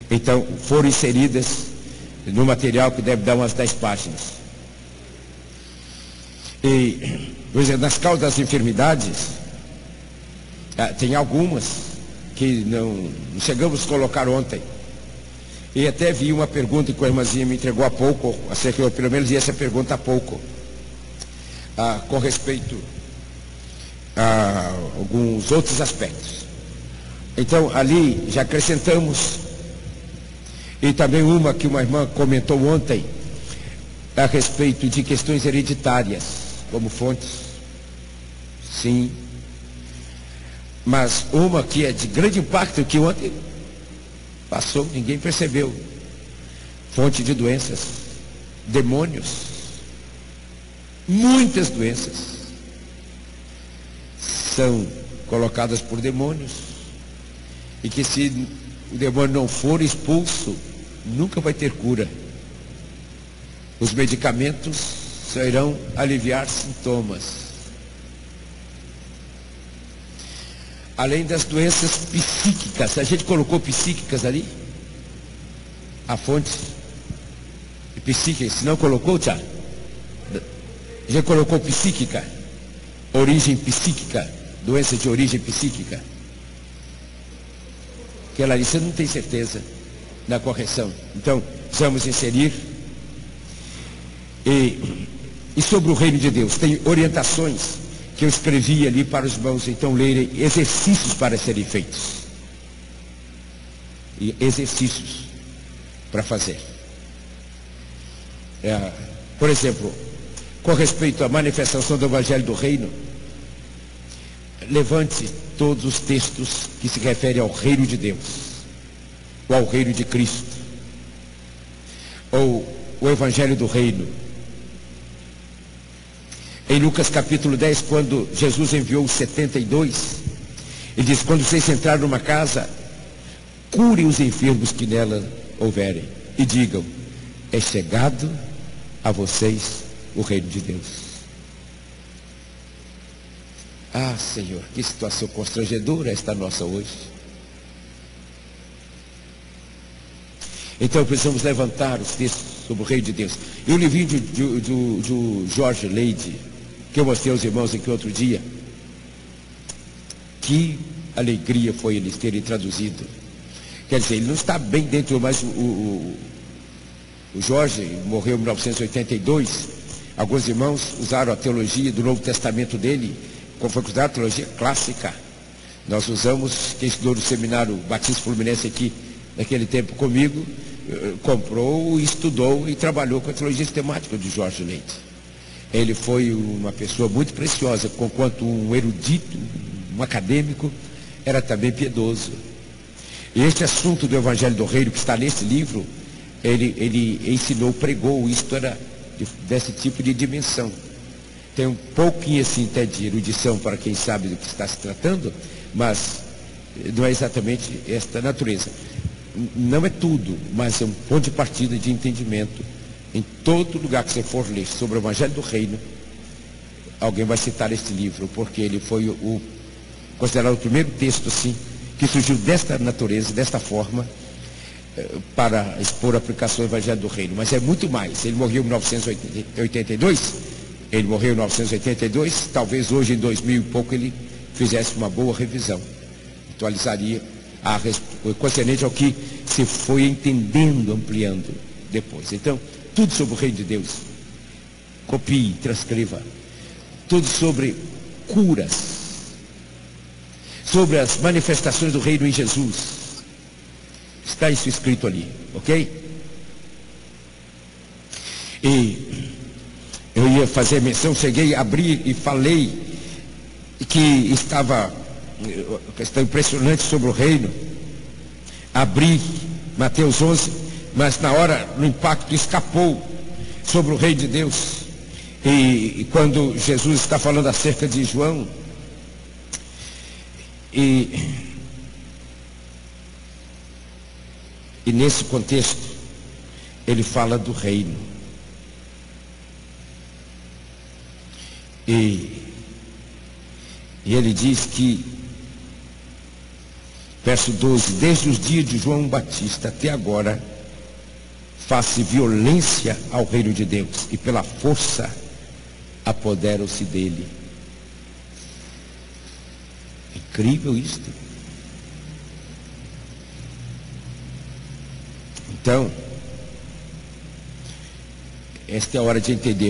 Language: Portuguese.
Então, foram inseridas no material que deve dar umas 10 páginas. E, por exemplo, nas causas das enfermidades, tem algumas que não chegamos a colocar ontem. E até vi uma pergunta que a irmãzinha me entregou há pouco, acerca, eu pelo menos vi essa pergunta há pouco, com respeito a alguns outros aspectos. Então, ali já acrescentamos, e também uma que uma irmã comentou ontem, a respeito de questões hereditárias, como fontes. Sim. Mas uma que é de grande impacto, que ontem passou, ninguém percebeu. Fonte de doenças, demônios, muitas doenças são colocadas por demônios, e que se o demônio não for expulso, nunca vai ter cura. Os medicamentos só irão aliviar sintomas. Além das doenças psíquicas, a gente colocou psíquicas ali? A fonte psíquica, se não colocou, Tiago? A gente colocou psíquica, origem psíquica, doença de origem psíquica. Aquela ali você não tem certeza na correção. Então, vamos inserir. E sobre o reino de Deus, tem orientações que eu escrevi ali para os irmãos então lerem, exercícios para serem feitos. E exercícios para fazer. Por exemplo, com respeito à manifestação do Evangelho do Reino, levante todos os textos que se referem ao reino de Deus, ou ao reino de Cristo, ou o Evangelho do Reino. Em Lucas capítulo 10, quando Jesus enviou os 72, ele diz: quando vocês entrarem numa casa, curem os enfermos que nela houverem, e digam: é chegado a vocês o reino de Deus. Ah, Senhor, que situação constrangedora esta nossa hoje. Então precisamos levantar os textos sobre o reino de Deus. E o livrinho do George Leide, que eu mostrei aos irmãos aqui outro dia, que alegria foi eles terem traduzido. Quer dizer, ele não está bem dentro, mas o Jorge morreu em 1982. Alguns irmãos usaram a teologia do Novo Testamento dele, como foi considerada a teologia clássica. Nós usamos, quem estudou no seminário Batista Fluminense aqui, naquele tempo comigo, comprou, estudou e trabalhou com a teologia sistemática de Jorge Leite. Ele foi uma pessoa muito preciosa, conquanto um erudito, um acadêmico, era também piedoso. E este assunto do Evangelho do Reino, que está nesse livro, ele ensinou, pregou, isto era desse tipo de dimensão. Tem um pouquinho assim até de erudição para quem sabe do que está se tratando, mas não é exatamente esta natureza. Não é tudo, mas é um ponto de partida de entendimento. Em todo lugar que você for ler sobre o Evangelho do Reino, alguém vai citar este livro, porque ele foi considerado o primeiro texto assim, que surgiu desta natureza, desta forma, para expor a aplicação do Evangelho do Reino. Mas é muito mais. Ele morreu em 1982, talvez hoje em 2000 e pouco ele fizesse uma boa revisão, atualizaria concernente ao que se foi entendendo, ampliando depois. Então, tudo sobre o reino de Deus, copie, transcreva. Tudo sobre curas, sobre as manifestações do reino em Jesus, está isso escrito ali, ok? E eu ia fazer menção, cheguei a abrir e falei que estava questão impressionante sobre o reino. Abri Mateus 11, mas na hora, no impacto, escapou sobre o reino de Deus. E quando Jesus está falando acerca de João, e nesse contexto, ele fala do reino. E ele diz que Verso 12: desde os dias de João Batista até agora, faz-se violência ao reino de Deus, e pela força apoderam-se dele. É incrível isto. Então, esta é a hora de entender.